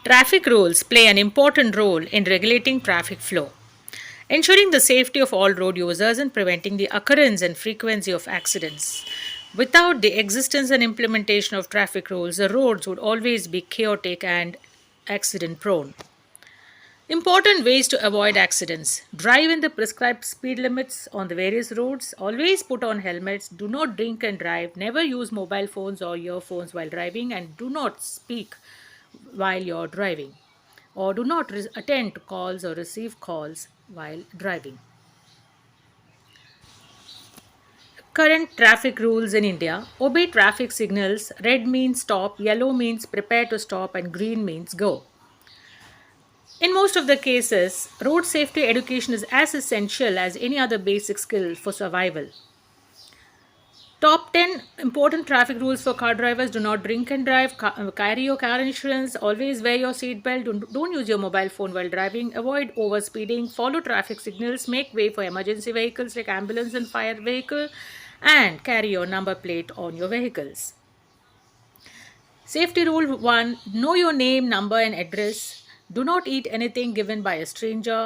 Traffic rules play an important role in regulating traffic flow, ensuring the safety of all road users and preventing the occurrence and frequency of accidents. Without the existence and implementation of traffic rules, the roads would always be chaotic and accident prone. Important ways to avoid accidents: drive in the prescribed speed limits on the various roads, always put on helmets, do not drink and drive, never use mobile phones or earphones while driving, and do not speak while you're driving, or do not attend to calls or receive calls while driving. Current traffic rules in India: obey traffic signals. Red means stop, yellow means prepare to stop, and green means go. In most of the cases, road safety education is as essential as any other basic skill for survival. Top 10 important traffic rules for car drivers: do not drink and drive, carry your car insurance, always wear your seatbelt, don't use your mobile phone while driving, avoid overspeeding, follow traffic signals, make way for emergency vehicles like ambulance and fire vehicle, and carry your number plate on your vehicles. Safety rule 1: know your name, number, and address. Do not eat anything given by a stranger.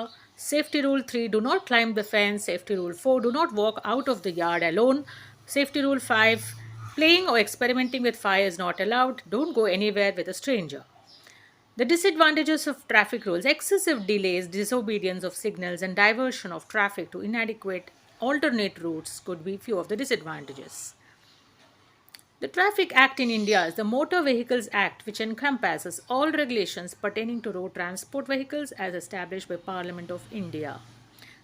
Safety rule 3: do not climb the fence. Safety rule 4: do not walk out of the yard alone. Safety rule 5: playing or experimenting with fire is not allowed. Don't go anywhere with a stranger. The disadvantages of traffic rules: excessive delays, disobedience of signals, and diversion of traffic to inadequate alternate routes could be few of the disadvantages. The Traffic Act in India is the Motor Vehicles Act, which encompasses all regulations pertaining to road transport vehicles as established by Parliament of India.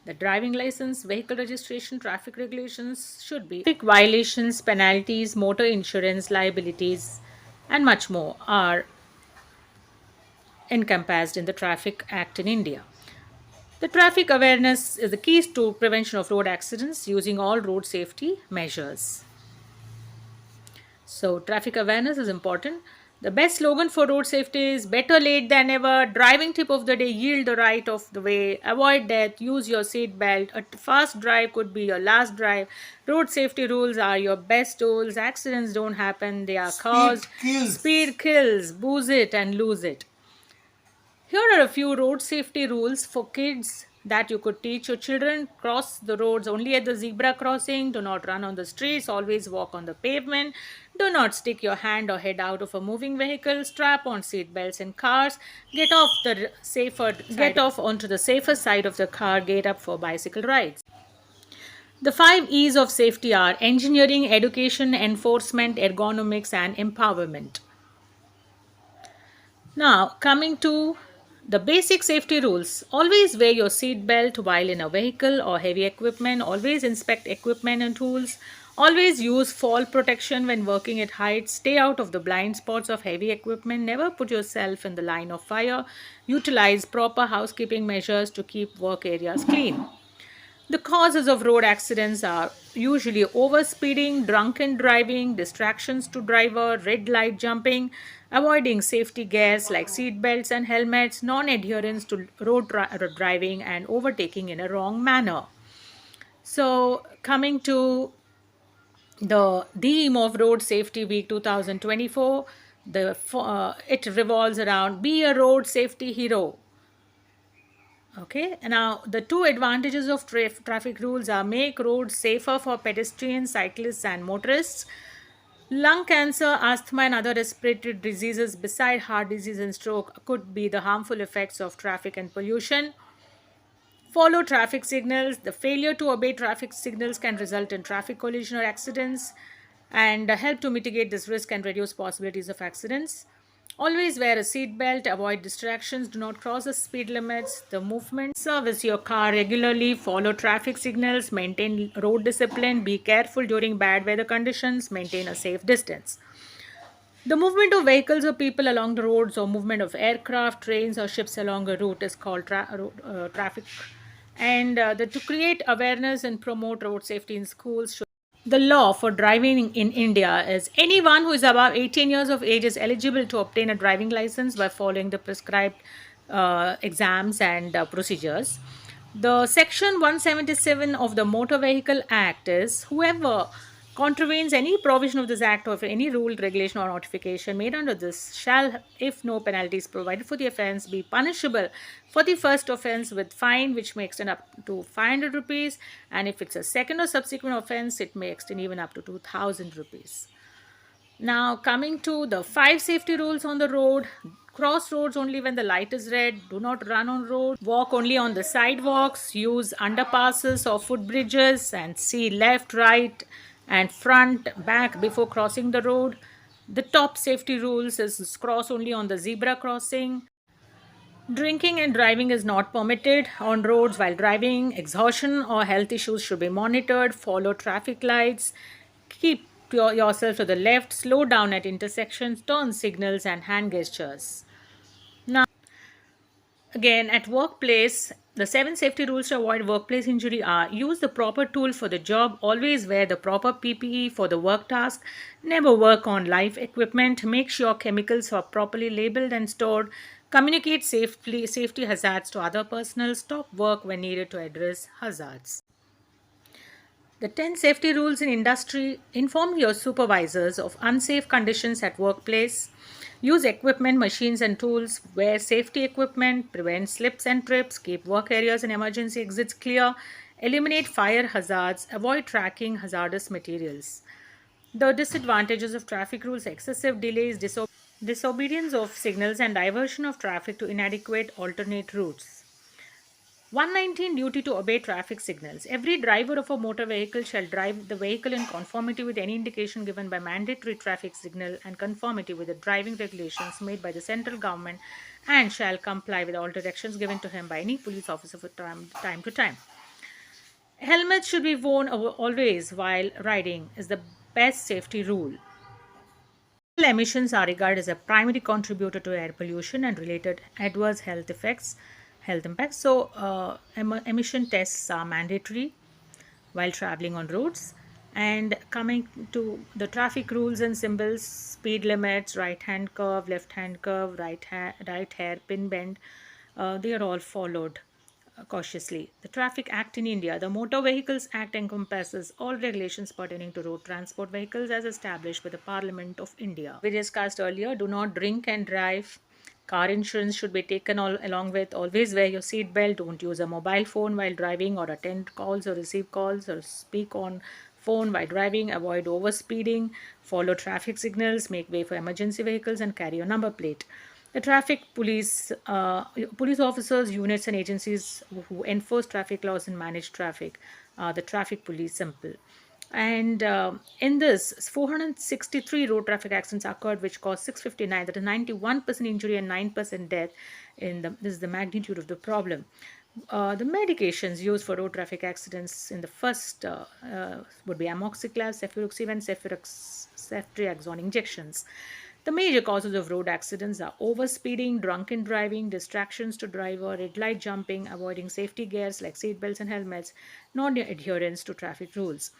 The driving license, vehicle registration, traffic regulations should be traffic violations, penalties, motor insurance liabilities, and much more are encompassed in the Traffic Act in India. The traffic awareness is the key to prevention of road accidents using all road safety measures. So, traffic awareness is important. The best slogan for road safety is better late than never. Driving tip of the day: yield the right of the way, avoid death, use your seat belt. A fast drive could be your last drive. Road safety rules are your best tools. Accidents don't happen, they are caused. Speed kills, booze it and lose it. Here are a few road safety rules for kids that you could teach your children. Cross the roads only at the zebra crossing. Do not run on the streets. Always walk on the pavement. Do not stick your hand or head out of a moving vehicle. Strap on seat belts in cars. Get off onto the safer side of the car. Get up for bicycle rides. The 5 E's of safety are engineering, education, enforcement, ergonomics, and empowerment. Now, coming to the basic safety rules: always wear your seat belt while in a vehicle or heavy equipment, always inspect equipment and tools, always use fall protection when working at heights, stay out of the blind spots of heavy equipment, never put yourself in the line of fire, utilize proper housekeeping measures to keep work areas clean. The causes of road accidents are usually overspeeding, drunken driving, distractions to driver, red light jumping, avoiding safety gears like seat belts and helmets, non adherence to driving, and overtaking in a wrong manner. So, coming to the theme of Road Safety Week 2024, it revolves around be a road safety hero. Okay, now the two advantages of traffic rules are: make roads safer for pedestrians, cyclists, and motorists. Lung cancer, asthma, and other respiratory diseases, beside heart disease and stroke, could be the harmful effects of traffic and pollution. Follow traffic signals. The failure to obey traffic signals can result in traffic collision or accidents, and help to mitigate this risk and reduce possibilities of accidents. Always wear a seat belt, avoid distractions, do not cross the speed limits. The movement: service your car regularly, follow traffic signals, maintain road discipline, be careful during bad weather conditions, maintain a safe distance. The movement of vehicles or people along the roads, or movement of aircraft, trains, or ships along a route is called traffic. And to create awareness and promote road safety in schools, the law for driving in India is anyone who is above 18 years of age is eligible to obtain a driving license by following the prescribed exams and procedures. The section 177 of the Motor Vehicle Act is: whoever contravenes any provision of this act or any rule, regulation, or notification made under this shall, if no penalties provided for the offence, be punishable for the first offence with fine which may extend up to 500 rupees, and if it's a second or subsequent offence, it may extend even up to 2000 rupees. Now, coming to the 5 safety rules on the road: cross roads only when the light is red, do not run on road, walk only on the sidewalks, use underpasses or footbridges, and see left, right, and front, back before crossing the road. The top safety rules is cross only on the zebra crossing. Drinking and driving is not permitted on roads while driving. Exhaustion or health issues should be monitored. Follow traffic lights. Keep yourself to the left. Slow down at intersections. Turn signals and hand gestures. Now, again, at workplace, the 7 safety rules to avoid workplace injury are: use the proper tool for the job, always wear the proper PPE for the work task, never work on live equipment, make sure chemicals are properly labeled and stored, communicate safety hazards to other personnel, stop work when needed to address hazards. The 10 safety rules in industry: inform your supervisors of unsafe conditions at workplace, use equipment, machines, and tools, wear safety equipment, prevent slips and trips, keep work areas and emergency exits clear, eliminate fire hazards, avoid tracking hazardous materials. The disadvantages of traffic rules: excessive delays, disobedience of signals, and diversion of traffic to inadequate alternate routes. 119 Duty to obey traffic signals. Every driver of a motor vehicle shall drive the vehicle in conformity with any indication given by mandatory traffic signal and conformity with the driving regulations made by the central government, and shall comply with all directions given to him by any police officer from time to time. Helmets should be worn always while riding is the best safety rule. Emissions are regarded as a primary contributor to air pollution and related adverse health impacts. So, emission tests are mandatory while traveling on roads. And coming to the traffic rules and symbols: speed limits, right hand curve, left hand curve, right hairpin bend, they are all followed cautiously. The Traffic Act in India. The Motor Vehicles Act encompasses all regulations pertaining to road transport vehicles as established by the Parliament of India. We discussed earlier: do not drink and drive. Car insurance should be taken along with. Always wear your seat belt. Don't use a mobile phone while driving, or attend calls or receive calls or speak on phone while driving. Avoid overspeeding. Follow traffic signals. Make way for emergency vehicles and carry your number plate. The traffic police officers, units, and agencies who enforce traffic laws and manage traffic, the traffic police, simple. And in this, 463 road traffic accidents occurred, which caused 659, that is 91% injury and 9% death. This is the magnitude of the problem. The medications used for road traffic accidents in the first would be amoxiclav, cefuroxime, and ceftriaxone injections. The major causes of road accidents are overspeeding, drunken driving, distractions to driver, red light jumping, avoiding safety gears like seat belts and helmets, non-adherence to traffic rules.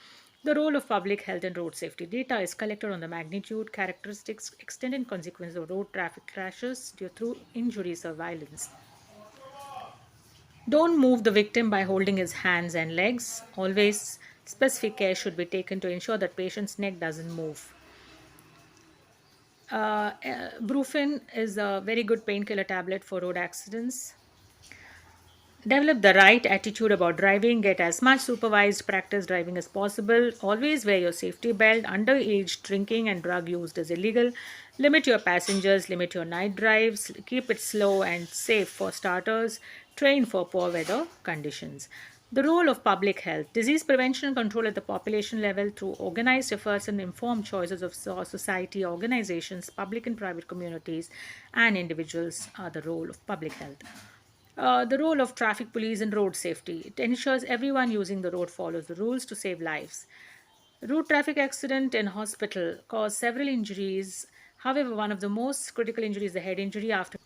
The role of public health and road safety. Data is collected on the magnitude, characteristics, extent, and consequences of road traffic crashes due through injuries or violence. Don't move the victim by holding his hands and legs. Always specific care should be taken to ensure that patient's neck doesn't move. Brufen is a very good painkiller tablet for road accidents. Develop the right attitude about driving. Get as much supervised practice driving as possible. Always wear your safety belt. Underage drinking and drug use is illegal. Limit your passengers. Limit your night drives. Keep it slow and safe for starters. Train for poor weather conditions. The role of public health. Disease prevention and control at the population level through organized efforts and informed choices of society, organizations, public and private communities, and individuals are the role of public health. The role of traffic police in road safety. It ensures everyone using the road follows the rules to save lives. Road traffic accident in hospital cause several injuries. However, one of the most critical injuries is the head injury after.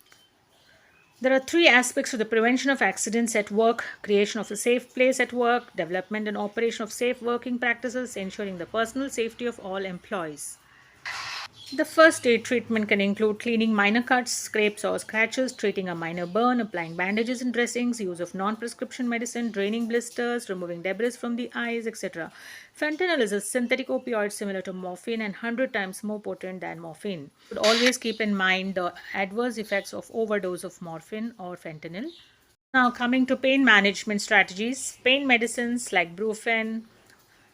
There are 3 aspects to the prevention of accidents at work: creation of a safe place at work, development and operation of safe working practices, ensuring the personal safety of all employees. The first aid treatment can include cleaning minor cuts, scrapes, or scratches, treating a minor burn, applying bandages and dressings, use of non prescription medicine, draining blisters, removing debris from the eyes, etc. Fentanyl is a synthetic opioid similar to morphine and 100 times more potent than morphine. Should always keep in mind the adverse effects of overdose of morphine or fentanyl. Now, coming to pain management strategies, pain medicines like Brufen,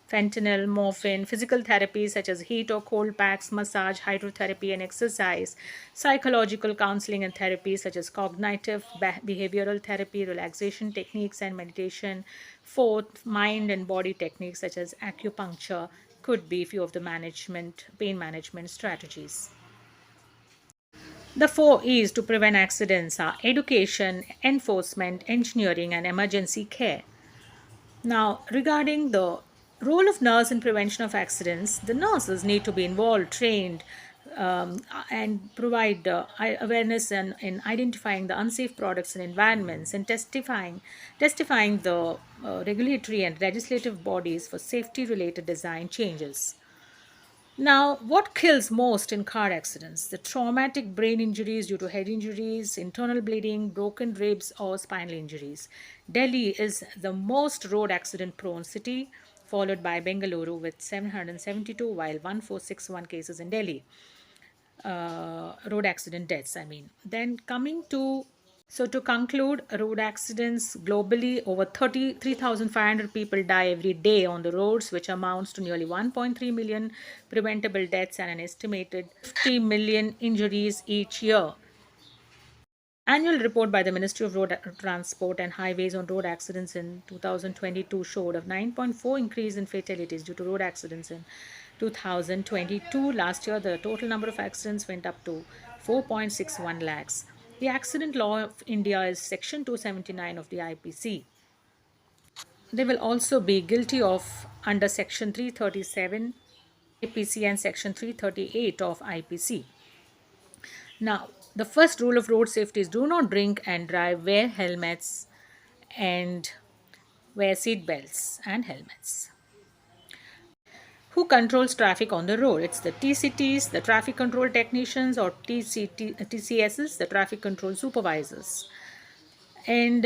fentanyl, morphine, physical therapies such as heat or cold packs, massage, hydrotherapy, and exercise, psychological counseling and therapy such as cognitive behavioral therapy, relaxation techniques, and meditation. Fourth, mind and body techniques such as acupuncture could be few of the pain management strategies. The four E's to prevent accidents are education, enforcement, engineering, and emergency care. Now, regarding the role of nurse in prevention of accidents, the nurses need to be involved, trained, and provide awareness in identifying the unsafe products and environments and testifying the regulatory and legislative bodies for safety related design changes. Now, what kills most in car accidents? The traumatic brain injuries due to head injuries, internal bleeding, broken ribs, or spinal injuries. Delhi is the most road accident prone city, followed by Bengaluru with 772, while 1461 cases in Delhi. Road accident deaths, I mean. Then coming to to conclude, road accidents globally, over 33,500 people die every day on the roads, which amounts to nearly 1.3 million preventable deaths and an estimated 50 million injuries each year. Annual report by the Ministry of Road Transport and Highways on road accidents in 2022 showed a 9.4 increase in fatalities due to road accidents in 2022. Last year, the total number of accidents went up to 4.61 lakhs. The accident law of India is Section 279 of the IPC. They will also be guilty of under Section 337 IPC and Section 338 of IPC. Now, the first rule of road safety is do not drink and drive, wear helmets, and wear seat belts and helmets. Who controls traffic on the road? It's the TCTs, the traffic control technicians, or TCSs, the traffic control supervisors. And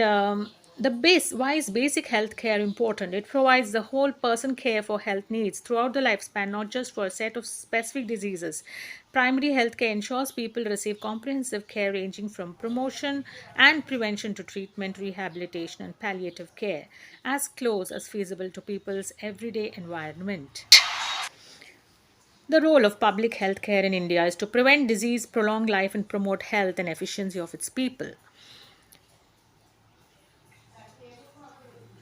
the base why is basic health care important? It provides the whole person care for health needs throughout the lifespan, not just for a set of specific diseases. Primary health care ensures people receive comprehensive care ranging from promotion and prevention to treatment, rehabilitation, and palliative care, as close as feasible to people's everyday environment. The role of public health care in India is to prevent disease, prolong life, and promote health and efficiency of its people.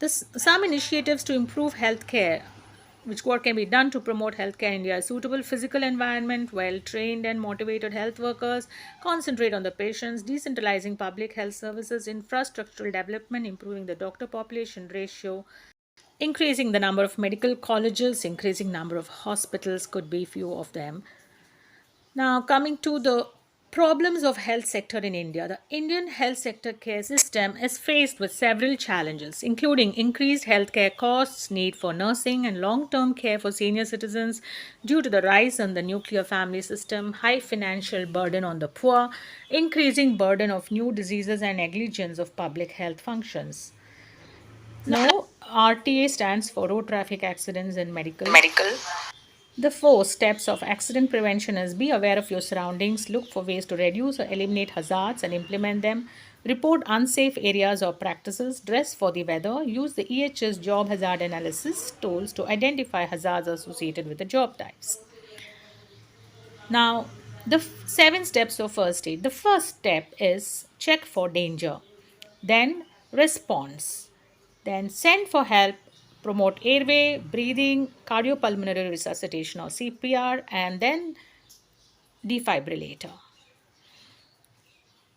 Some initiatives to improve healthcare, which what can be done to promote healthcare in India: suitable physical environment, well trained and motivated health workers, concentrate on the patients, decentralizing public health services, infrastructural development, improving the doctor population ratio, increasing the number of medical colleges, increasing number of hospitals could be few of them. Now, coming to the problems of health sector in India, the Indian health sector care system is faced with several challenges, including increased healthcare costs, need for nursing and long-term care for senior citizens due to the rise in the nuclear family system, high financial burden on the poor, increasing burden of new diseases, and negligence of public health functions. Now, RTA stands for Road Traffic Accidents and Medical. The four steps of accident prevention is: be aware of your surroundings, look for ways to reduce or eliminate hazards and implement them, report unsafe areas or practices, dress for the weather, use the EHS job hazard analysis tools to identify hazards associated with the job types. Now, the seven steps of first aid. The first step is check for danger, then response, then send for help, promote airway, breathing, cardiopulmonary resuscitation or CPR, and then defibrillator.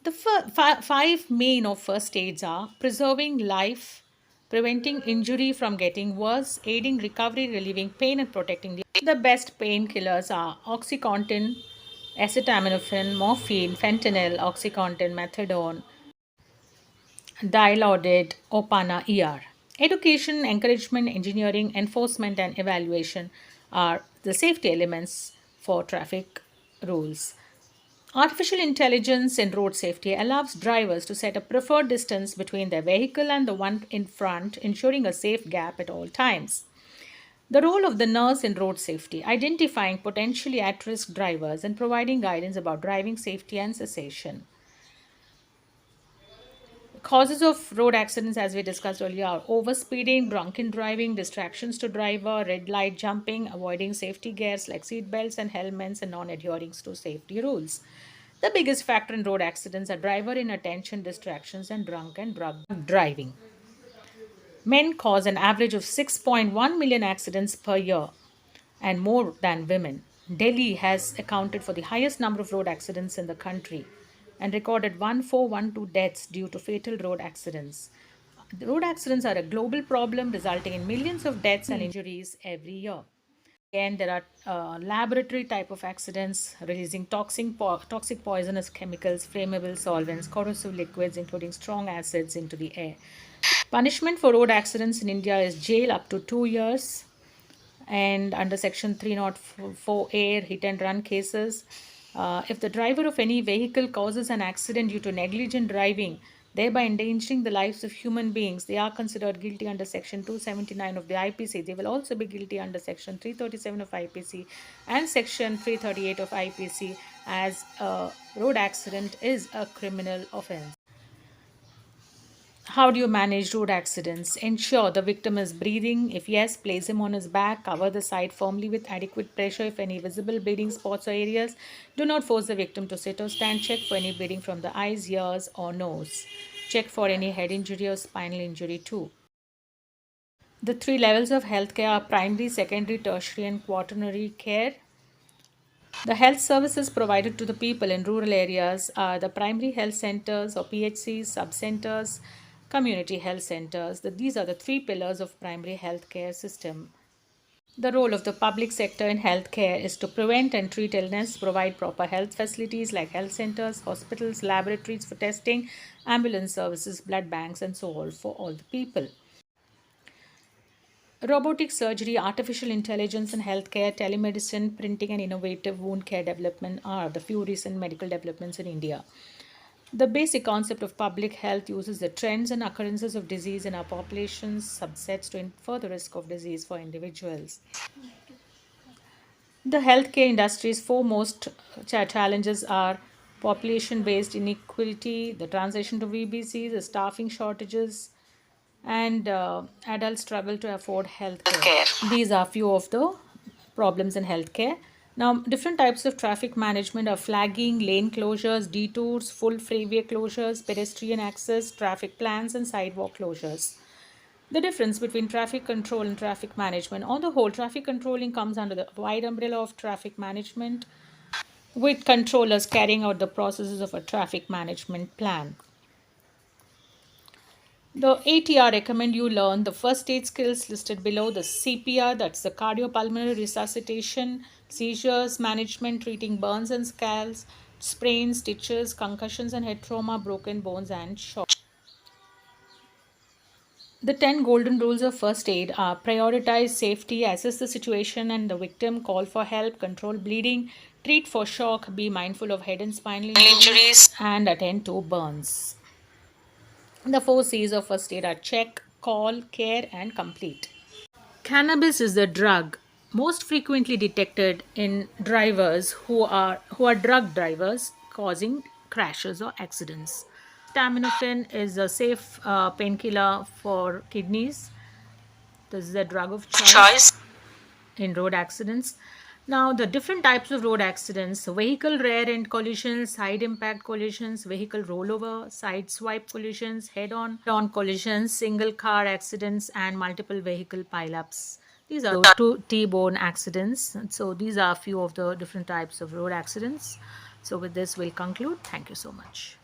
The five main of first aids are preserving life, preventing injury from getting worse, aiding recovery, relieving pain, and protecting the best painkillers are Oxycontin, acetaminophen, morphine, fentanyl, Oxycontin, methadone, Dilaudid, Opana ER. Education, encouragement, engineering, enforcement, and evaluation are the safety elements for traffic rules. Artificial intelligence in road safety allows drivers to set a preferred distance between their vehicle and the one in front, ensuring a safe gap at all times. The role of the nurse in road safety, identifying potentially at risk drivers and providing guidance about driving safety and cessation. Causes of road accidents, as we discussed earlier, are overspeeding, drunken driving, distractions to driver, red light jumping, avoiding safety gears like seat belts and helmets, and non adhering to safety rules. The biggest factor in road accidents are driver inattention, distractions, and drunk and drug driving. Men cause an average of 6.1 million accidents per year and more than women. Delhi has accounted for the highest number of road accidents in the country and recorded 1412 deaths due to fatal road accidents. The road accidents are a global problem resulting in millions of deaths and injuries every year. Again, there are laboratory type of accidents releasing toxic poisonous chemicals, flammable solvents, corrosive liquids, including strong acids, into the air. Punishment for road accidents in India is jail up to 2 years, and under section 304A hit and run cases, if the driver of any vehicle causes an accident due to negligent driving, thereby endangering the lives of human beings, they are considered guilty under section 279 of the IPC. They will also be guilty under section 337 of IPC and section 338 of IPC, as a road accident is a criminal offense. How do you manage road accidents? Ensure the victim is breathing. If yes, place him on his back. Cover the side firmly with adequate pressure if any visible bleeding spots or areas. Do not force the victim to sit or stand. Check for any bleeding from the eyes, ears, or nose. Check for any head injury or spinal injury too. The three levels of healthcare are primary, secondary, tertiary, and quaternary care. The health services provided to the people in rural areas are the primary health centers or PHCs, sub-centers, community health centers. These are the three pillars of primary healthcare system. The role of the public sector in healthcare is to prevent and treat illness, provide proper health facilities like health centers, hospitals, laboratories for testing, ambulance services, blood banks, and so on for all the people. Robotic surgery, artificial intelligence in healthcare, telemedicine, printing, and innovative wound care development are the few recent medical developments in India. The basic concept of public health uses the trends and occurrences of disease in our populations, subsets to infer the risk of disease for individuals. The healthcare industry's foremost challenges are population based inequality, the transition to VBC, the staffing shortages, and adults struggle to afford healthcare. These are few of the problems in healthcare. Now, different types of traffic management are flagging, lane closures, detours, full freeway closures, pedestrian access, traffic plans, and sidewalk closures. The difference between traffic control and traffic management. On the whole, traffic controlling comes under the wide umbrella of traffic management, with controllers carrying out the processes of a traffic management plan. The ATR recommend you learn the first aid skills listed below: the CPR, that's the cardiopulmonary resuscitation, seizures management, treating burns and scalds, sprains, stitches, concussions and head trauma, broken bones and shock. The 10 golden rules of first aid are: prioritize safety, assess the situation and the victim, call for help, control bleeding, treat for shock, be mindful of head and spinal injuries, and attend to burns. The four C's of first aid are check, call, care, and complete. Cannabis is the drug most frequently detected in drivers who are drug drivers, causing crashes or accidents. Acetaminophen is a safe painkiller for kidneys. This is a drug of choice in road accidents. Now, the different types of road accidents: vehicle rear end collisions, side impact collisions, vehicle rollover, side swipe collisions, head on collisions, single car accidents, and multiple vehicle pileups. These are two T-bone accidents. So, these are a few of the different types of road accidents. So, with this, we'll conclude. Thank you so much.